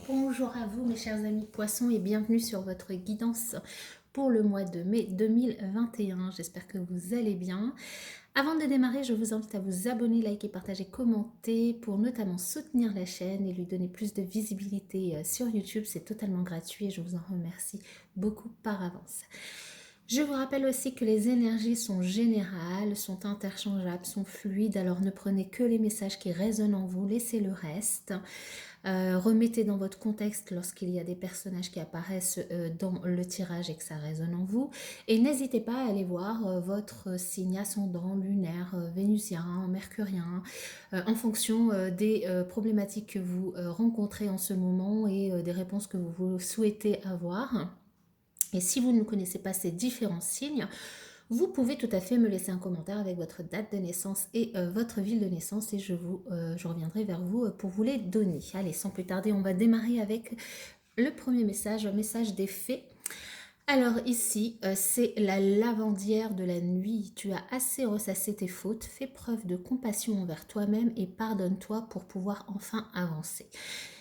Bonjour à vous mes chers amis poissons et bienvenue sur votre guidance pour le mois de mai 2021. J'espère que vous allez bien. Avant de démarrer, je vous invite à vous abonner, liker, partager, commenter pour notamment soutenir la chaîne et lui donner plus de visibilité sur YouTube. C'est totalement gratuit et je vous en remercie beaucoup par avance. Je vous rappelle aussi que les énergies sont générales, sont interchangeables, sont fluides, alors ne prenez que les messages qui résonnent en vous, laissez le reste. Remettez dans votre contexte lorsqu'il y a des personnages qui apparaissent dans le tirage et que ça résonne en vous. Et n'hésitez pas à aller voir votre signe ascendant, lunaire, vénusien, mercurien, en fonction des problématiques que vous rencontrez en ce moment et des réponses que vous souhaitez avoir. Et si vous ne connaissez pas ces différents signes, vous pouvez tout à fait me laisser un commentaire avec votre date de naissance et votre ville de naissance et je reviendrai vers vous pour vous les donner. Allez, sans plus tarder, on va démarrer avec le premier message, un message des fées. Alors ici, c'est la lavandière de la nuit. Tu as assez ressassé tes fautes, fais preuve de compassion envers toi-même et pardonne-toi pour pouvoir enfin avancer.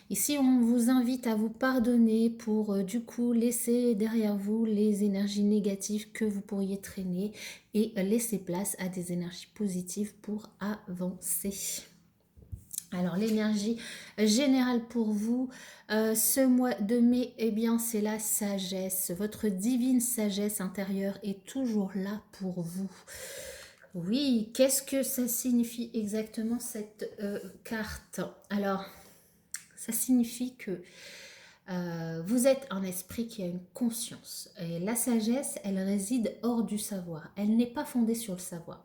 Ici, on vous invite à vous pardonner pour du coup laisser derrière vous les énergies négatives que vous pourriez traîner et laisser place à des énergies positives pour avancer. Alors l'énergie générale pour vous, ce mois de mai, eh bien c'est la sagesse. Votre divine sagesse intérieure est toujours là pour vous. Oui, qu'est-ce que ça signifie exactement cette carte? Alors, ça signifie que vous êtes un esprit qui a une conscience. Et la sagesse, elle réside hors du savoir. Elle n'est pas fondée sur le savoir.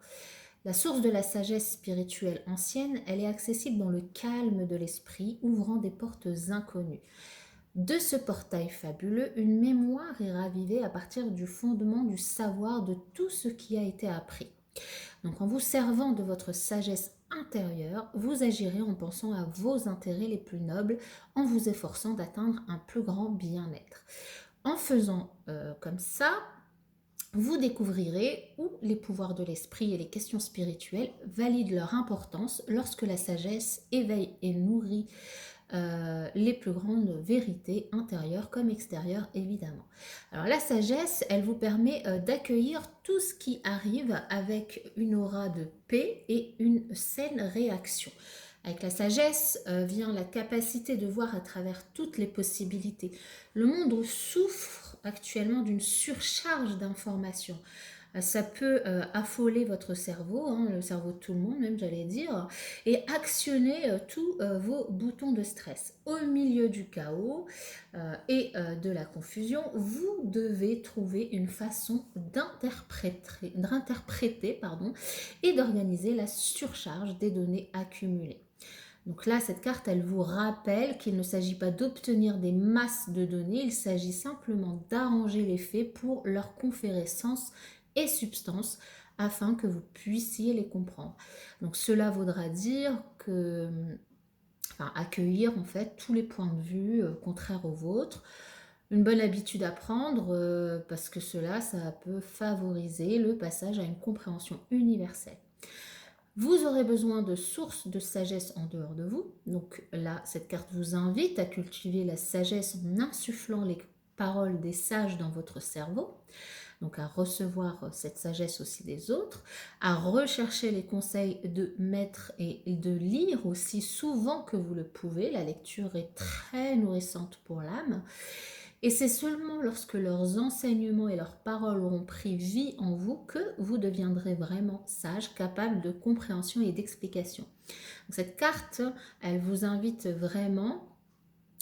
La source de la sagesse spirituelle ancienne, elle est accessible dans le calme de l'esprit, ouvrant des portes inconnues. De ce portail fabuleux, une mémoire est ravivée à partir du fondement du savoir de tout ce qui a été appris. Donc en vous servant de votre sagesse intérieure, vous agirez en pensant à vos intérêts les plus nobles, en vous efforçant d'atteindre un plus grand bien-être. En faisant comme ça, vous découvrirez où les pouvoirs de l'esprit et les questions spirituelles valident leur importance lorsque la sagesse éveille et nourrit les plus grandes vérités intérieures comme extérieures évidemment. Alors la sagesse, elle vous permet d'accueillir tout ce qui arrive avec une aura de paix et une saine réaction. Avec la sagesse vient la capacité de voir à travers toutes les possibilités. Le monde souffre actuellement d'une surcharge d'informations. Ça peut affoler votre cerveau, hein, le cerveau de tout le monde même j'allais dire, et actionner tous vos boutons de stress. Au milieu du chaos et de la confusion, vous devez trouver une façon d'interpréter et d'organiser la surcharge des données accumulées. Donc là, cette carte, elle vous rappelle qu'il ne s'agit pas d'obtenir des masses de données, il s'agit simplement d'arranger les faits pour leur conférer sens et substance afin que vous puissiez les comprendre. Donc cela voudra dire que, accueillir en fait tous les points de vue contraires aux vôtres, une bonne habitude à prendre parce que cela, ça peut favoriser le passage à une compréhension universelle. Vous aurez besoin de sources de sagesse en dehors de vous. Donc là, cette carte vous invite à cultiver la sagesse en insufflant les paroles des sages dans votre cerveau. Donc à recevoir cette sagesse aussi des autres, à rechercher les conseils de maîtres et de lire aussi souvent que vous le pouvez. La lecture est très nourrissante pour l'âme. Et c'est seulement lorsque leurs enseignements et leurs paroles auront pris vie en vous que vous deviendrez vraiment sage, capable de compréhension et d'explication. Cette carte, elle vous invite vraiment,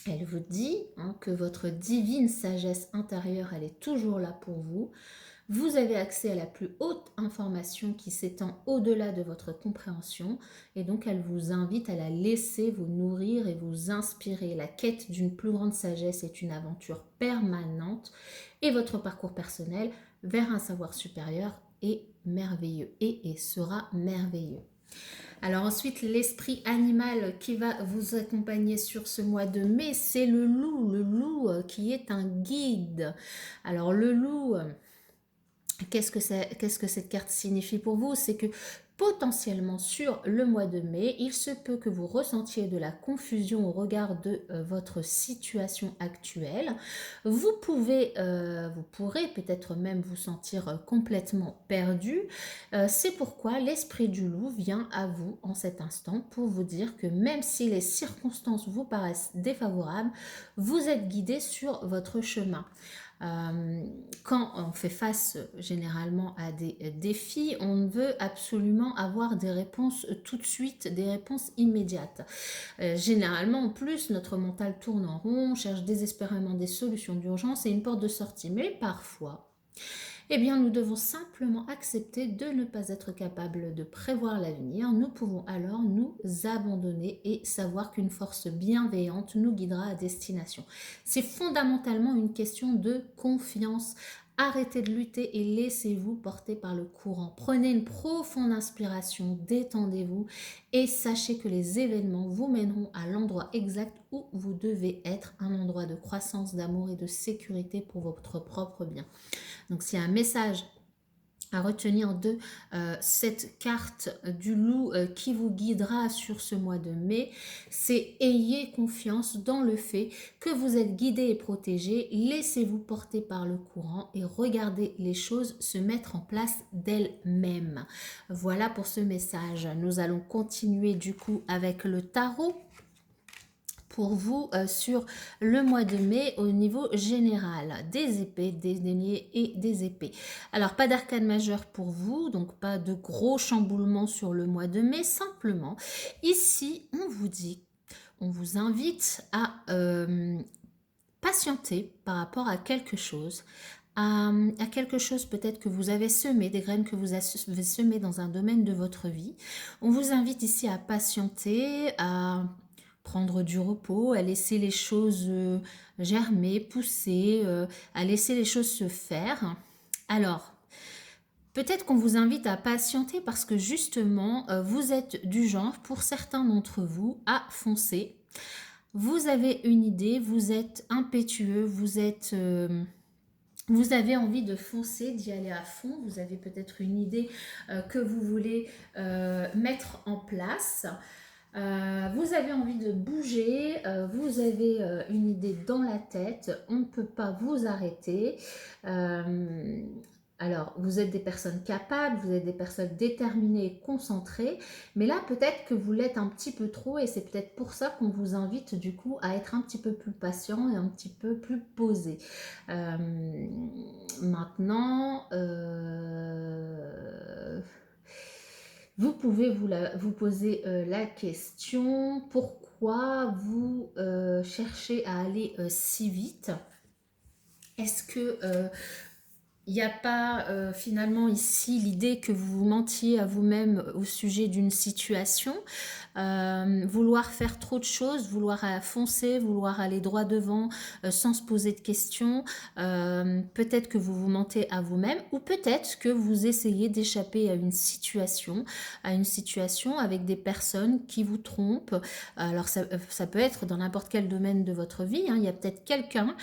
elle vous dit que votre divine sagesse intérieure, elle est toujours là pour vous. Vous avez accès à la plus haute information qui s'étend au-delà de votre compréhension et donc elle vous invite à la laisser vous nourrir et vous inspirer. La quête d'une plus grande sagesse est une aventure permanente et votre parcours personnel vers un savoir supérieur est merveilleux et sera merveilleux. Alors ensuite, l'esprit animal qui va vous accompagner sur ce mois de mai, c'est le loup qui est un guide. Alors le loup... Qu'est-ce que cette carte signifie pour vous? C'est que potentiellement sur le mois de mai. Il se peut que vous ressentiez de la confusion au regard de votre situation actuelle. Vous pourrez peut-être même vous sentir complètement perdu. C'est pourquoi l'esprit du loup vient à vous en cet instant pour vous dire que même si les circonstances vous paraissent défavorables, vous êtes guidé sur votre chemin. Quand on fait face généralement à des défis, on veut absolument avoir des réponses tout de suite, des réponses immédiates. Généralement, en plus, notre mental tourne en rond, on cherche désespérément des solutions d'urgence et une porte de sortie. Mais parfois, eh bien, nous devons simplement accepter de ne pas être capable de prévoir l'avenir. Nous pouvons alors nous abandonner et savoir qu'une force bienveillante nous guidera à destination. C'est fondamentalement une question de confiance. Arrêtez de lutter et laissez-vous porter par le courant. Prenez une profonde inspiration, détendez-vous et sachez que les événements vous mèneront à l'endroit exact où vous devez être, un endroit de croissance, d'amour et de sécurité pour votre propre bien. Donc s'il y a un message à retenir de cette carte du loup qui vous guidera sur ce mois de mai, c'est ayez confiance dans le fait que vous êtes guidé et protégé, laissez-vous porter par le courant et regardez les choses se mettre en place d'elles-mêmes. Voilà pour ce message. Nous allons continuer du coup avec le tarot pour vous sur le mois de mai au niveau général, des épées, des deniers et des épées. Alors pas d'arcane majeur pour vous, donc pas de gros chamboulements sur le mois de mai, simplement ici on vous dit, on vous invite à patienter par rapport à quelque chose, à quelque chose peut-être que vous avez semé, des graines que vous avez semées dans un domaine de votre vie. On vous invite ici à patienter, à prendre du repos, à laisser les choses germer, pousser, à laisser les choses se faire. Alors, peut-être qu'on vous invite à patienter parce que justement, vous êtes du genre, pour certains d'entre vous, à foncer. Vous avez une idée, vous êtes impétueux, vous avez envie de foncer, d'y aller à fond. Vous avez peut-être une idée que vous voulez mettre en place. Vous avez envie de bouger, vous avez une idée dans la tête, on ne peut pas vous arrêter. Alors, vous êtes des personnes capables, vous êtes des personnes déterminées et concentrées, mais là, peut-être que vous l'êtes un petit peu trop et c'est peut-être pour ça qu'on vous invite du coup à être un petit peu plus patient et un petit peu plus posé. Maintenant, vous pouvez vous poser la question, pourquoi vous cherchez à aller si vite? Est-ce que il n'y a pas finalement ici l'idée que vous vous mentiez à vous-même au sujet d'une situation, vouloir faire trop de choses, vouloir foncer, vouloir aller droit devant sans se poser de questions, peut-être que vous vous mentez à vous-même ou peut-être que vous essayez d'échapper à une situation avec des personnes qui vous trompent. Alors ça peut être dans n'importe quel domaine de votre vie, hein. Il y a peut-être quelqu'un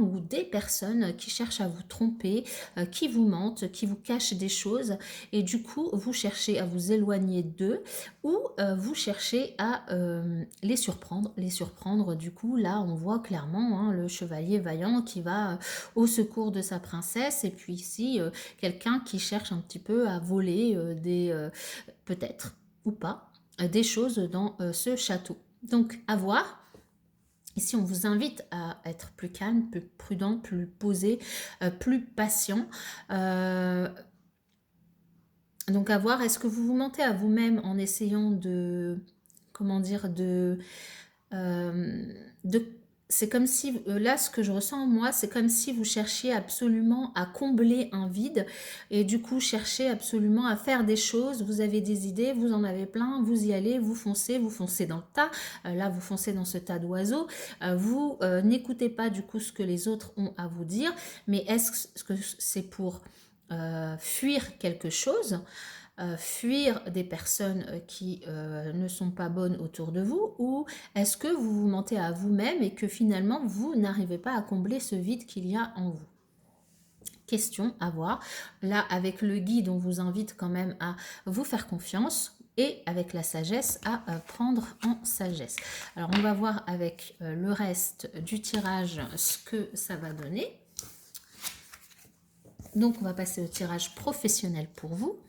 ou des personnes qui cherchent à vous tromper, qui vous mentent, qui vous cachent des choses et du coup vous cherchez à vous éloigner d'eux ou vous cherchez à les surprendre. Du coup là on voit clairement hein, le chevalier vaillant qui va au secours de sa princesse et puis ici quelqu'un qui cherche un petit peu à voler peut-être ou pas des choses dans ce château. Donc à voir. Ici, on vous invite à être plus calme, plus prudent, plus posé, plus patient. Donc à voir, est-ce que vous vous mentez à vous-même en essayant de, comment dire, c'est comme si, là ce que je ressens moi, c'est comme si vous cherchiez absolument à combler un vide et du coup cherchez absolument à faire des choses, vous avez des idées, vous en avez plein, vous y allez, vous foncez dans le tas, là vous foncez dans ce tas d'oiseaux, vous n'écoutez pas du coup ce que les autres ont à vous dire, mais est-ce que c'est pour fuir quelque chose, fuir des personnes qui ne sont pas bonnes autour de vous, ou est-ce que vous vous mentez à vous-même et que finalement vous n'arrivez pas à combler ce vide qu'il y a en vous? questions à voir. Là, avec le guide, on vous invite quand même à vous faire confiance et avec la sagesse à prendre en sagesse. Alors, on va voir avec le reste du tirage ce que ça va donner. Donc, on va passer au tirage professionnel pour vous.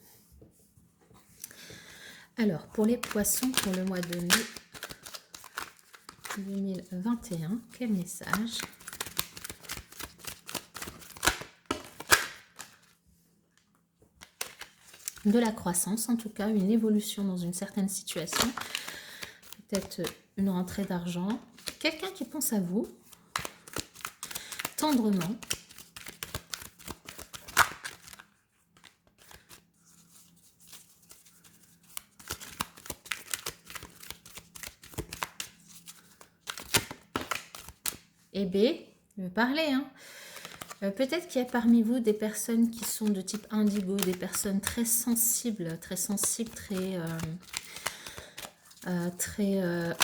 Alors, pour les poissons, pour le mois de mai 2021, quel message ? De la croissance, en tout cas, une évolution dans une certaine situation. Peut-être une rentrée d'argent. Quelqu'un qui pense à vous, tendrement. Et B, je vais parler, hein. Peut-être qu'il y a parmi vous des personnes qui sont de type indigo, des personnes très sensibles, très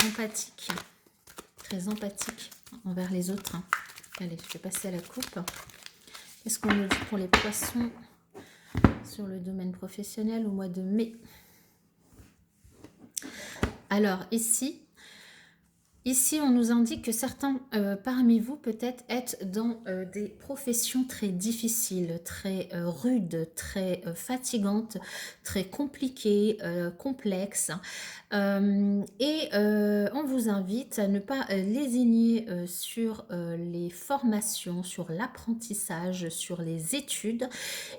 empathiques, très empathiques envers les autres. Allez, je vais passer à la coupe. Qu'est-ce qu'on nous dit pour les poissons sur le domaine professionnel au mois de mai? Alors, Ici, on nous indique que certains parmi vous peut-être être dans des professions très difficiles, très rudes, très fatigantes, très compliquées, complexes. Et on vous invite à ne pas lésigner sur les formations, sur l'apprentissage, sur les études.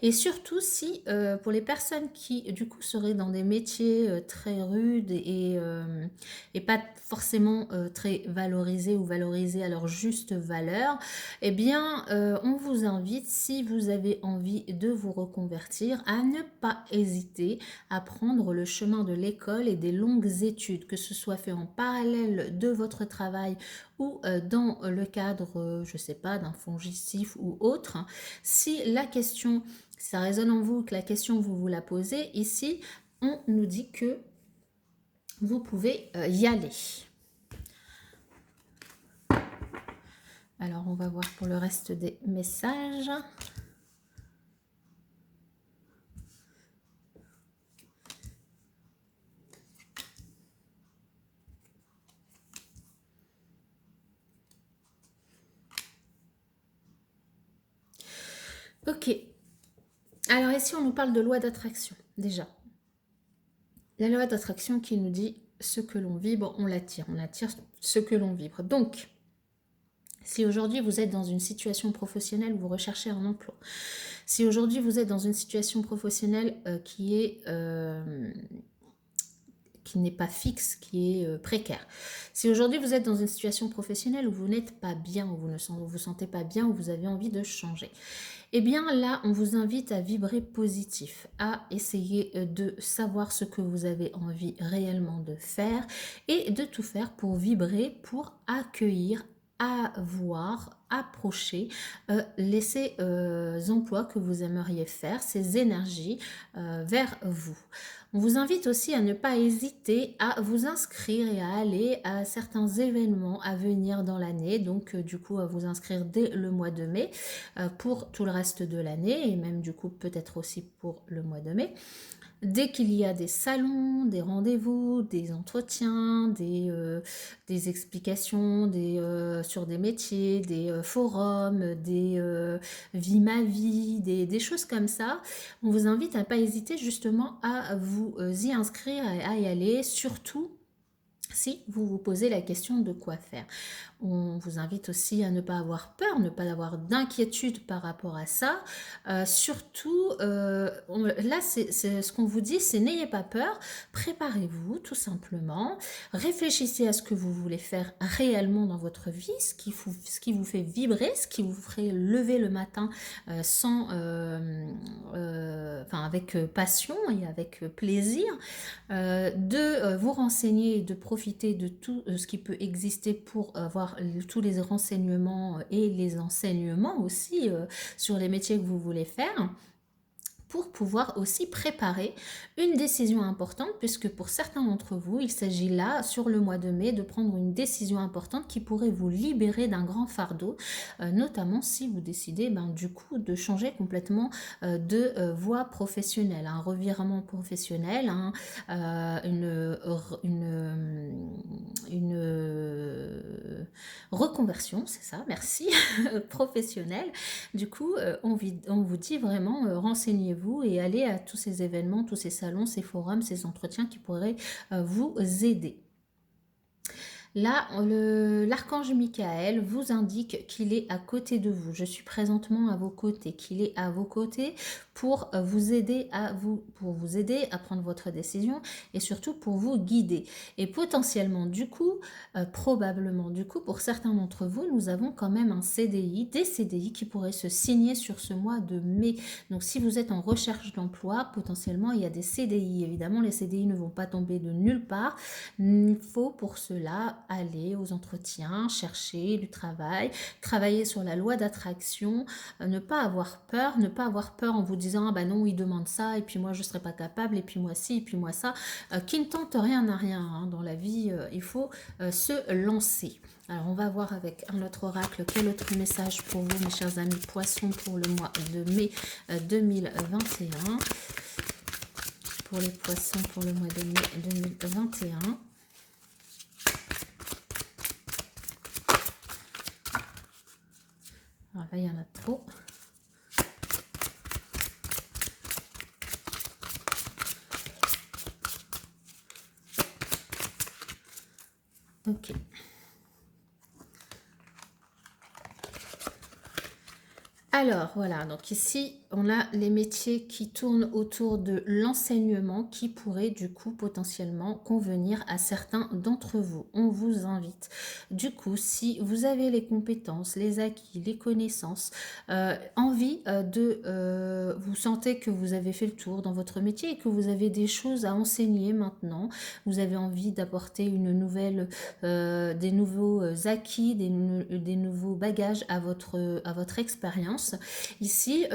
Et surtout si pour les personnes qui du coup seraient dans des métiers très rudes et pas forcément très valorisés ou valorisés à leur juste valeur, eh bien, on vous invite, si vous avez envie de vous reconvertir, à ne pas hésiter à prendre le chemin de l'école et des longues études, que ce soit fait en parallèle de votre travail ou dans le cadre, je ne sais pas, d'un fongitif ou autre. Si la question, ça résonne en vous, que la question vous la posez, ici, on nous dit que vous pouvez y aller. Alors, on va voir pour le reste des messages. Ok. Alors ici, on nous parle de loi d'attraction, déjà. La loi d'attraction qui nous dit ce que l'on vibre, on l'attire ce que l'on vibre. Donc, si aujourd'hui vous êtes dans une situation professionnelle où vous recherchez un emploi, si aujourd'hui vous êtes dans une situation professionnelle qui n'est pas fixe, qui est précaire. Si aujourd'hui vous êtes dans une situation professionnelle où vous n'êtes pas bien, où vous ne vous sentez pas bien, où vous avez envie de changer, eh bien là, on vous invite à vibrer positif, à essayer de savoir ce que vous avez envie réellement de faire et de tout faire pour vibrer, pour accueillir, avoir, approcher ces emplois que vous aimeriez faire, ces énergies vers vous. On vous invite aussi à ne pas hésiter à vous inscrire et à aller à certains événements à venir dans l'année, donc du coup à vous inscrire dès le mois de mai pour tout le reste de l'année et même du coup peut-être aussi pour le mois de mai. Dès qu'il y a des salons, des rendez-vous, des entretiens, des explications sur des métiers, des forums, des vie ma vie, des choses comme ça, on vous invite à ne pas hésiter justement à vous y inscrire, à y aller, surtout si vous vous posez la question de quoi faire. On vous invite aussi à ne pas avoir peur, ne pas avoir d'inquiétude par rapport à ça. Surtout, là, c'est ce qu'on vous dit, c'est n'ayez pas peur, préparez-vous tout simplement, réfléchissez à ce que vous voulez faire réellement dans votre vie, ce qui vous fait vibrer, ce qui vous ferait lever le matin avec passion et avec plaisir, de vous renseigner et de profiter de tout ce qui peut exister pour avoir tous les renseignements et les enseignements aussi sur les métiers que vous voulez faire. pour pouvoir aussi préparer une décision importante, puisque pour certains d'entre vous, il s'agit là, sur le mois de mai, de prendre une décision importante qui pourrait vous libérer d'un grand fardeau, notamment si vous décidez du coup de changer complètement de voie professionnelle, un revirement professionnel, une reconversion, c'est ça, merci, professionnelle. Du coup, on vous dit vraiment, renseignez-vous et allez à tous ces événements, tous ces salons, ces forums, ces entretiens qui pourraient vous aider. Là, l'archange Michael vous indique qu'il est à côté de vous. Je suis présentement à vos côtés, qu'il est à vos côtés pour vous aider à prendre votre décision et surtout pour vous guider. Et potentiellement, du coup, probablement, du coup, pour certains d'entre vous, nous avons quand même un CDI, des CDI qui pourraient se signer sur ce mois de mai. Donc, si vous êtes en recherche d'emploi, potentiellement, il y a des CDI. Évidemment, les CDI ne vont pas tomber de nulle part. Il faut pour cela aller aux entretiens, chercher du travail, travailler sur la loi d'attraction, ne pas avoir peur en vous disant ah bah non, il demande ça et puis moi je ne serai pas capable et puis moi ci et puis moi ça, qui ne tente rien à rien hein. Dans la vie, il faut se lancer. Alors on va voir avec un autre oracle quel autre message pour vous mes chers amis poissons pour le mois de mai 2021. Pour les poissons pour le mois de mai 2021. Alors là, il y en a trop. Ok. Alors voilà, donc ici on a les métiers qui tournent autour de l'enseignement qui pourraient du coup potentiellement convenir à certains d'entre vous. On vous invite. Du coup, si vous avez les compétences, les acquis, les connaissances, envie vous sentez que vous avez fait le tour dans votre métier et que vous avez des choses à enseigner maintenant, vous avez envie d'apporter une nouvelle, des nouveaux acquis, des nouveaux bagages à votre expérience. Ici,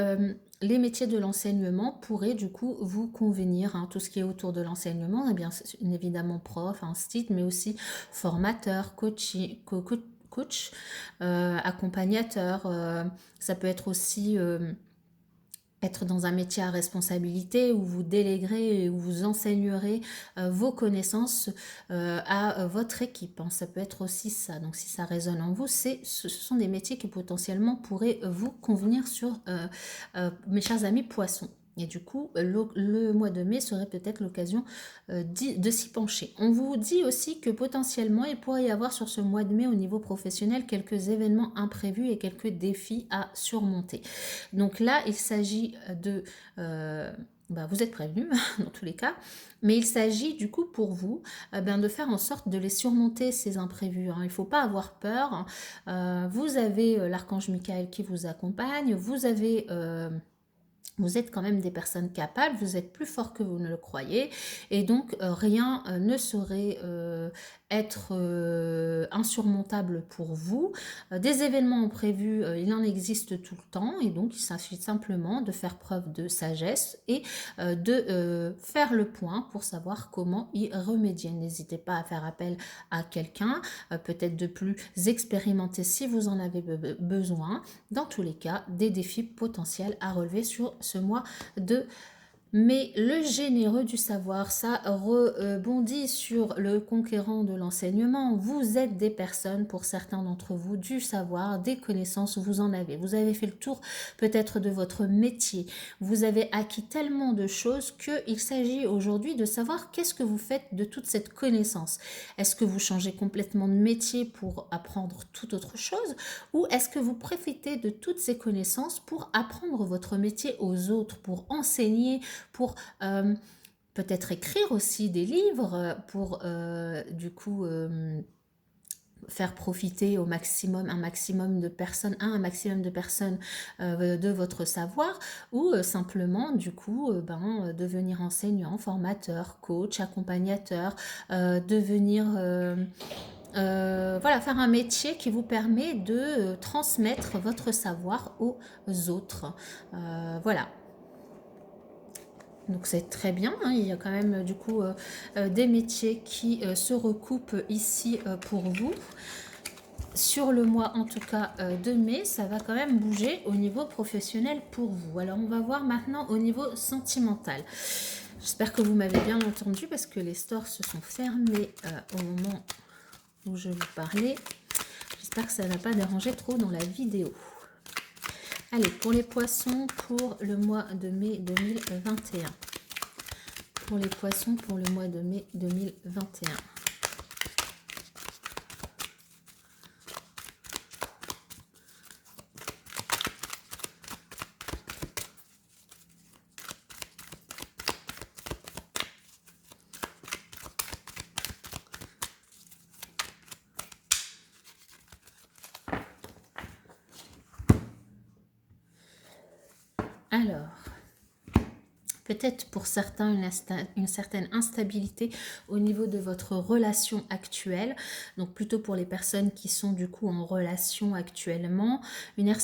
les métiers de l'enseignement pourraient du coup vous convenir, hein, tout ce qui est autour de l'enseignement, eh bien évidemment prof, institut, mais aussi formateur, coach, accompagnateur, ça peut être aussi être dans un métier à responsabilité où vous déléguerez et où vous enseignerez vos connaissances à votre équipe. Hein. Ça peut être aussi ça. Donc si ça résonne en vous, ce sont des métiers qui potentiellement pourraient vous convenir sur mes chers amis poissons. Et du coup, le mois de mai serait peut-être l'occasion de s'y pencher. On vous dit aussi que potentiellement, il pourrait y avoir sur ce mois de mai au niveau professionnel quelques événements imprévus et quelques défis à surmonter. Donc là, il s'agit de... vous êtes prévenus dans tous les cas, mais il s'agit du coup pour vous de faire en sorte de les surmonter ces imprévus. Hein. Il ne faut pas avoir peur. Vous avez l'archange Michael qui vous accompagne, vous êtes quand même des personnes capables, vous êtes plus fort que vous ne le croyez, et donc rien ne saurait être insurmontable pour vous. Des événements prévus, il en existe tout le temps, et donc il s'agit simplement de faire preuve de sagesse et de faire le point pour savoir comment y remédier. N'hésitez pas à faire appel à quelqu'un, peut-être de plus expérimenté si vous en avez besoin. Dans tous les cas, des défis potentiels à relever sur ce mois de mais le généreux du savoir, ça rebondit sur le conquérant de l'enseignement. Vous êtes des personnes, pour certains d'entre vous, du savoir, des connaissances, vous en avez. Vous avez fait le tour peut-être de votre métier. Vous avez acquis tellement de choses qu'il s'agit aujourd'hui de savoir qu'est-ce que vous faites de toute cette connaissance. Est-ce que vous changez complètement de métier pour apprendre toute autre chose ou est-ce que vous profitez de toutes ces connaissances pour apprendre votre métier aux autres, pour enseigner, pour peut-être écrire aussi des livres, pour du coup faire profiter un maximum de personnes de votre savoir ou simplement du coup devenir enseignant, formateur, coach, accompagnateur, devenir voilà, faire un métier qui vous permet de transmettre votre savoir aux autres. Voilà. Donc c'est très bien, hein. Il y a quand même du coup des métiers qui se recoupent ici pour vous. Sur le mois en tout cas de mai, ça va quand même bouger au niveau professionnel pour vous. Alors on va voir maintenant au niveau sentimental. J'espère que vous m'avez bien entendu parce que les stores se sont fermés au moment où je vous parlais. J'espère que ça n'a pas dérangé trop dans la vidéo. Allez, pour les poissons, pour le mois de mai 2021. Pour les poissons, pour le mois de mai 2021. Alors, peut-être pour certains une certaine instabilité au niveau de votre relation actuelle. Donc plutôt pour les personnes qui sont du coup en relation actuellement. Une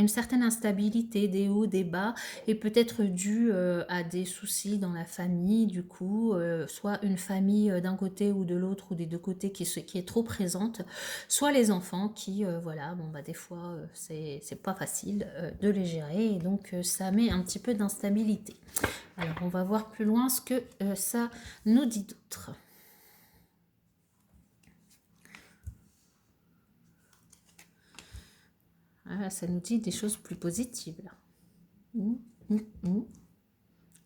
certaine instabilité, des hauts, des bas. Et peut-être dû à des soucis dans la famille du coup. Soit une famille d'un côté ou de l'autre ou des deux côtés qui est trop présente. Soit les enfants qui, voilà, bon bah des fois c'est pas facile de les gérer. Et donc ça met un petit peu d'instabilité. Alors, on va voir plus loin ce que ça nous dit d'autre. Ah, ça nous dit des choses plus positives, là.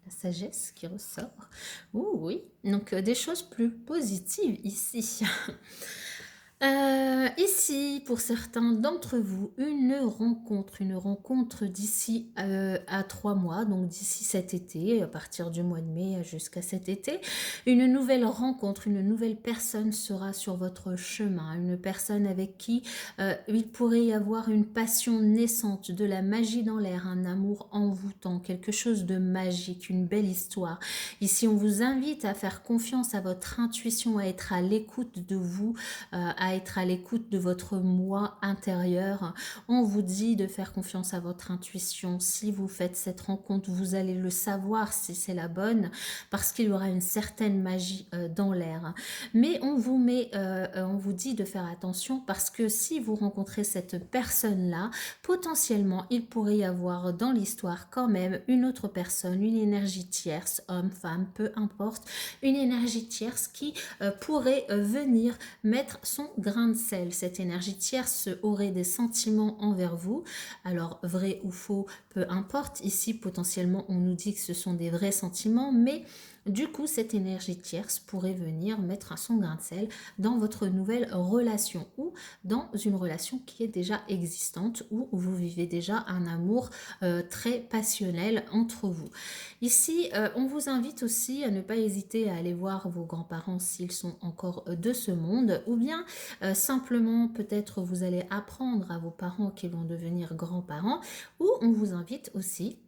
La sagesse qui ressort. Oh, oui, donc des choses plus positives ici. Ici, pour certains d'entre vous, une rencontre d'ici à 3 mois, donc d'ici cet été, à partir du mois de mai jusqu'à cet été, une nouvelle rencontre, une nouvelle personne sera sur votre chemin, une personne avec qui il pourrait y avoir une passion naissante, de la magie dans l'air, un amour envoûtant, quelque chose de magique, une belle histoire. Ici, on vous invite à faire confiance à votre intuition, à être à l'écoute de vous, à être à l'écoute de votre moi intérieur. On vous dit de faire confiance à votre intuition. Si vous faites cette rencontre, vous allez le savoir si c'est la bonne, parce qu'il y aura une certaine magie dans l'air. Mais on vous dit de faire attention parce que si vous rencontrez cette personne-là, potentiellement, il pourrait y avoir dans l'histoire quand même une autre personne, une énergie tierce, homme, femme, peu importe, une énergie tierce qui pourrait venir mettre son grain de sel. Cette énergie tierce aurait des sentiments envers vous. Alors, vrai ou faux, peu importe. Ici, potentiellement, on nous dit que ce sont des vrais sentiments, mais du coup, cette énergie tierce pourrait venir mettre son grain de sel dans votre nouvelle relation ou dans une relation qui est déjà existante où vous vivez déjà un amour très passionnel entre vous. Ici, on vous invite aussi à ne pas hésiter à aller voir vos grands-parents s'ils sont encore de ce monde, ou bien simplement peut-être vous allez apprendre à vos parents qu'ils vont devenir grands-parents, ou on vous invite aussi,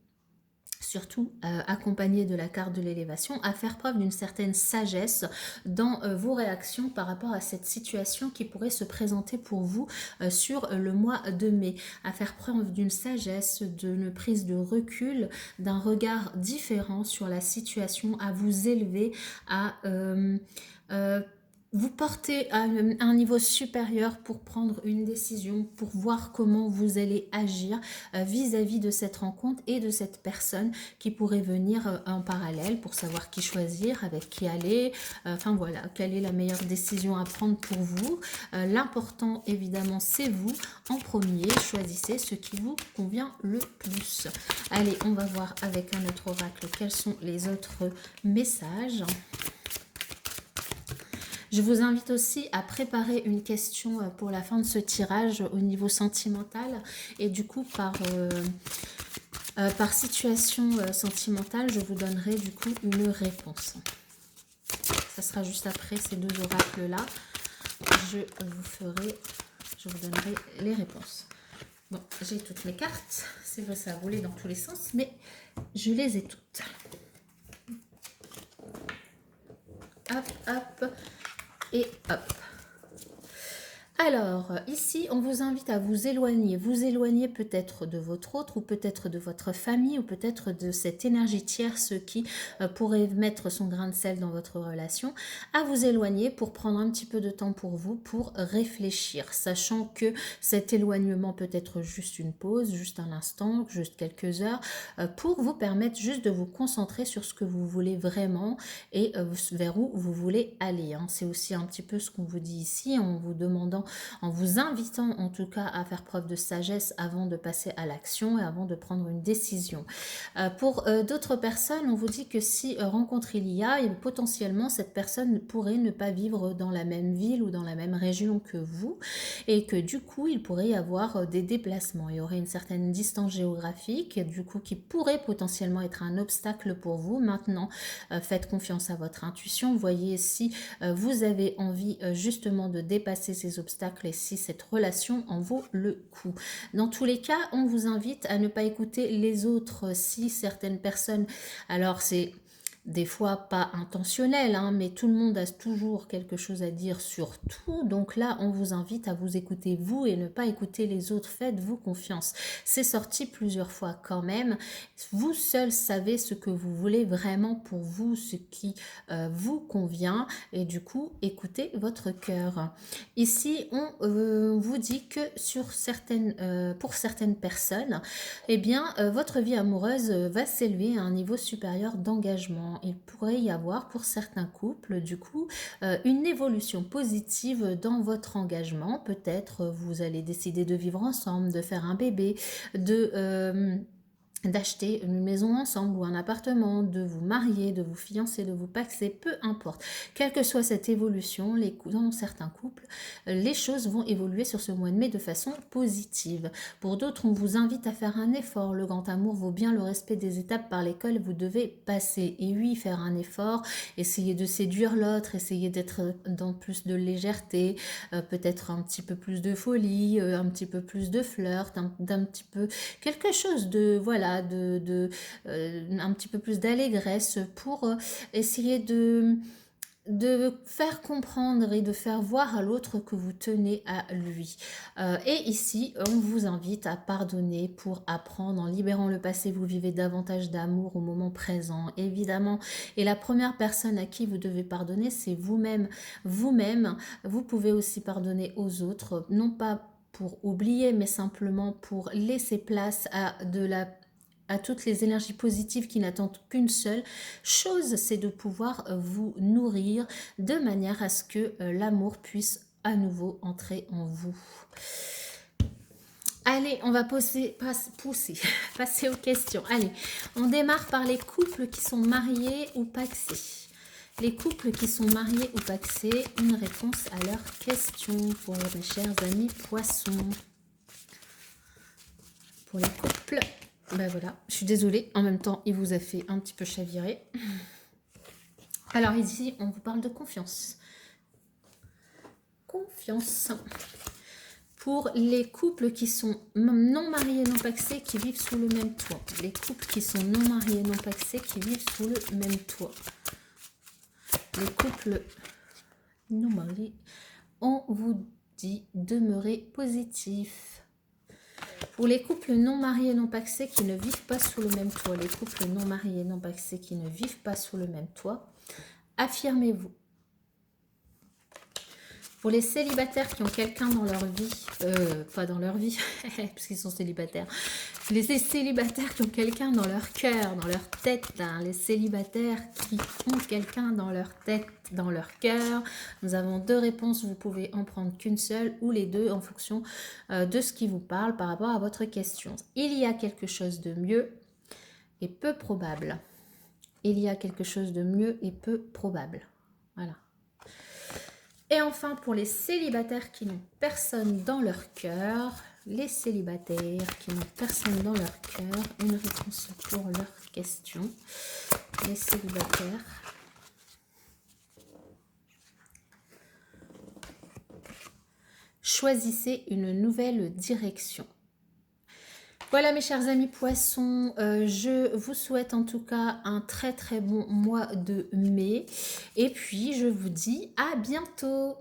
surtout accompagné de la carte de l'élévation, à faire preuve d'une certaine sagesse dans vos réactions par rapport à cette situation qui pourrait se présenter pour vous sur le mois de mai, à faire preuve d'une sagesse, d'une prise de recul, d'un regard différent sur la situation, à vous élever, à vous porter à un niveau supérieur pour prendre une décision, pour voir comment vous allez agir vis-à-vis de cette rencontre et de cette personne qui pourrait venir en parallèle pour savoir qui choisir, avec qui aller, enfin voilà, quelle est la meilleure décision à prendre pour vous. L'important évidemment c'est vous en premier, choisissez ce qui vous convient le plus. Allez, on va voir avec un autre oracle quels sont les autres messages. Je vous invite aussi à préparer une question pour la fin de ce tirage au niveau sentimental. Et du coup, par situation sentimentale, je vous donnerai du coup une réponse. Ça sera juste après ces deux oracles-là. Je vous donnerai les réponses. Bon, j'ai toutes mes cartes. C'est vrai, ça a roulé dans tous les sens, mais je les ai toutes. Hop, hop. Et hop. Alors, ici, on vous invite à vous éloigner peut-être de votre autre ou peut-être de votre famille ou peut-être de cette énergie tierce qui pourrait mettre son grain de sel dans votre relation, à vous éloigner pour prendre un petit peu de temps pour vous, pour réfléchir, sachant que cet éloignement peut être juste une pause, juste un instant, juste quelques heures, pour vous permettre juste de vous concentrer sur ce que vous voulez vraiment et vers où vous voulez aller. Hein. C'est aussi un petit peu ce qu'on vous dit ici en vous demandant, en vous invitant en tout cas à faire preuve de sagesse avant de passer à l'action et avant de prendre une décision. Pour d'autres personnes, on vous dit que si rencontre il y a, et potentiellement cette personne pourrait ne pas vivre dans la même ville ou dans la même région que vous et que du coup il pourrait y avoir des déplacements. Il y aurait une certaine distance géographique du coup qui pourrait potentiellement être un obstacle pour vous. Maintenant, faites confiance à votre intuition. Voyez si vous avez envie justement de dépasser ces obstacles et si cette relation en vaut le coup. Dans tous les cas, on vous invite à ne pas écouter les autres si certaines personnes, alors c'est des fois pas intentionnel, hein, mais tout le monde a toujours quelque chose à dire sur tout. Donc là, on vous invite à vous écouter vous et ne pas écouter les autres. Faites-vous confiance. C'est sorti plusieurs fois quand même. Vous seul savez ce que vous voulez vraiment pour vous, ce qui vous convient. Et du coup, écoutez votre cœur. Ici, on vous dit que pour certaines personnes, eh bien, votre vie amoureuse va s'élever à un niveau supérieur d'engagement. Il pourrait y avoir pour certains couples, du coup, une évolution positive dans votre engagement. Peut-être vous allez décider de vivre ensemble, de faire un bébé, d'acheter une maison ensemble ou un appartement, de vous marier, de vous fiancer, de vous paxer, peu importe. Quelle que soit cette évolution, dans certains couples, les choses vont évoluer sur ce mois de mai de façon positive. Pour d'autres, on vous invite à faire un effort. Le grand amour vaut bien le respect des étapes par lesquelles vous devez passer. Et oui, faire un effort, essayer de séduire l'autre, essayer d'être dans plus de légèreté, peut-être un petit peu plus de folie, un petit peu plus de flirt, d'un petit peu quelque chose de, voilà, un petit peu plus d'allégresse pour essayer de faire comprendre et de faire voir à l'autre que vous tenez à lui. Et ici, on vous invite à pardonner pour apprendre. En libérant le passé, vous vivez davantage d'amour au moment présent, évidemment. Et la première personne à qui vous devez pardonner, c'est vous-même. Vous-même, vous pouvez aussi pardonner aux autres, non pas pour oublier, mais simplement pour laisser place à toutes les énergies positives qui n'attendent qu'une seule chose, c'est de pouvoir vous nourrir de manière à ce que l'amour puisse à nouveau entrer en vous. Allez, on va passer aux questions. Allez, on démarre par les couples qui sont mariés ou pacsés. Les couples qui sont mariés ou pacsés, une réponse à leurs questions pour mes chers amis poissons. Pour les couples, ben voilà, je suis désolée, en même temps, il vous a fait un petit peu chavirer. Alors ici, on vous parle de confiance. Confiance. Pour les couples qui sont non mariés, non pacsés, qui vivent sous le même toit. Les couples qui sont non mariés, non pacsés, qui vivent sous le même toit. Les couples non mariés, on vous dit demeurer positif. Pour les couples non mariés, non pacsés qui ne vivent pas sous le même toit, les couples non mariés, non pacsés qui ne vivent pas sous le même toit, affirmez-vous. Pour les célibataires qui ont quelqu'un dans leur vie, pas dans leur vie, parce qu'ils sont célibataires, les célibataires qui ont quelqu'un dans leur cœur, dans leur tête, hein, les célibataires qui ont quelqu'un dans leur tête, dans leur cœur, nous avons deux réponses, vous pouvez en prendre qu'une seule ou les deux en fonction de ce qui vous parle par rapport à votre question. Il y a quelque chose de mieux et peu probable. Il y a quelque chose de mieux et peu probable. Voilà. Et enfin, pour les célibataires qui n'ont personne dans leur cœur, les célibataires qui n'ont personne dans leur cœur, une réponse pour leur question. Les célibataires. Choisissez une nouvelle direction. Voilà mes chers amis poissons, je vous souhaite en tout cas un très très bon mois de mai et puis je vous dis à bientôt.